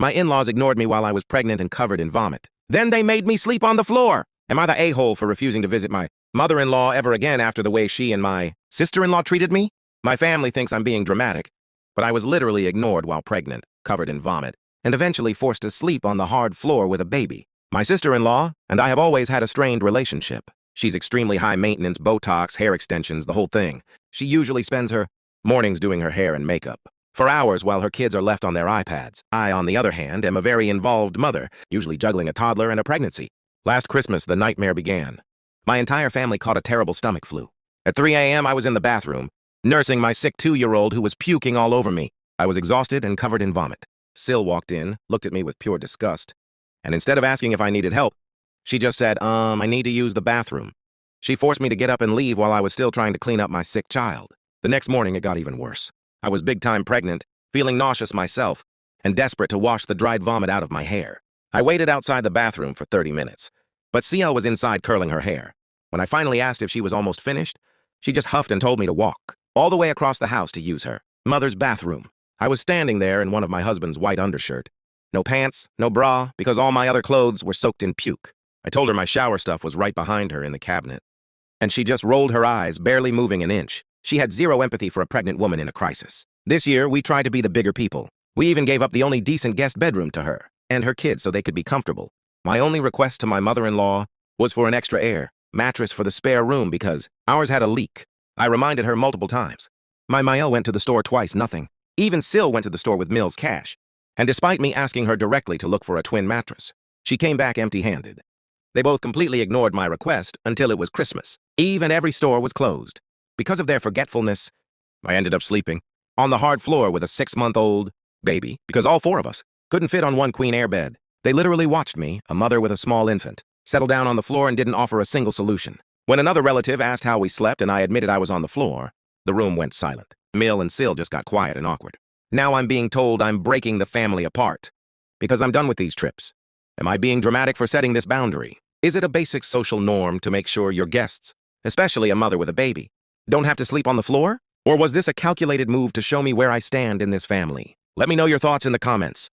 My in-laws ignored me while I was pregnant and covered in vomit. Then they made me sleep on the floor. Am I the a-hole for refusing to visit my mother-in-law ever again after the way she and my sister-in-law treated me? My family thinks I'm being dramatic, but I was literally ignored while pregnant, covered in vomit, and eventually forced to sleep on the hard floor with a baby. My sister-in-law and I have always had a strained relationship. She's extremely high maintenance, Botox, hair extensions, the whole thing. She usually spends her mornings doing her hair and makeup for hours while her kids are left on their iPads. I, on the other hand, am a very involved mother, usually juggling a toddler and a pregnancy. Last Christmas, the nightmare began. My entire family caught a terrible stomach flu. At 3 a.m., I was in the bathroom, nursing my sick 2-year-old who was puking all over me. I was exhausted and covered in vomit. Sil walked in, looked at me with pure disgust, and instead of asking if I needed help, she just said, I need to use the bathroom. She forced me to get up and leave while I was still trying to clean up my sick child. The next morning, it got even worse. I was big-time pregnant, feeling nauseous myself, and desperate to wash the dried vomit out of my hair. I waited outside the bathroom for 30 minutes, but CL was inside curling her hair. When I finally asked if she was almost finished, she just huffed and told me to walk all the way across the house to use her mother's bathroom. I was standing there in one of my husband's white undershirt. No pants, no bra, because all my other clothes were soaked in puke. I told her my shower stuff was right behind her in the cabinet, and she just rolled her eyes, barely moving an inch. She had zero empathy for a pregnant woman in a crisis. This year, we tried to be the bigger people. We even gave up the only decent guest bedroom to her and her kids so they could be comfortable. My only request to my mother-in-law was for an extra air mattress for the spare room because ours had a leak. I reminded her multiple times. My Mael went to the store twice, nothing. Even Sil went to the store with Mills cash. And despite me asking her directly to look for a twin mattress, she came back empty-handed. They both completely ignored my request until it was Christmas Eve and every store was closed. Because of their forgetfulness, I ended up sleeping on the hard floor with a 6-month-old baby because all 4 of us couldn't fit on one queen air bed. They literally watched me, a mother with a small infant, settle down on the floor and didn't offer a single solution. When another relative asked how we slept and I admitted I was on the floor, the room went silent. Mill and Sil just got quiet and awkward. Now I'm being told I'm breaking the family apart because I'm done with these trips. Am I being dramatic for setting this boundary? Is it a basic social norm to make sure your guests, especially a mother with a baby, don't have to sleep on the floor? Or was this a calculated move to show me where I stand in this family? Let me know your thoughts in the comments.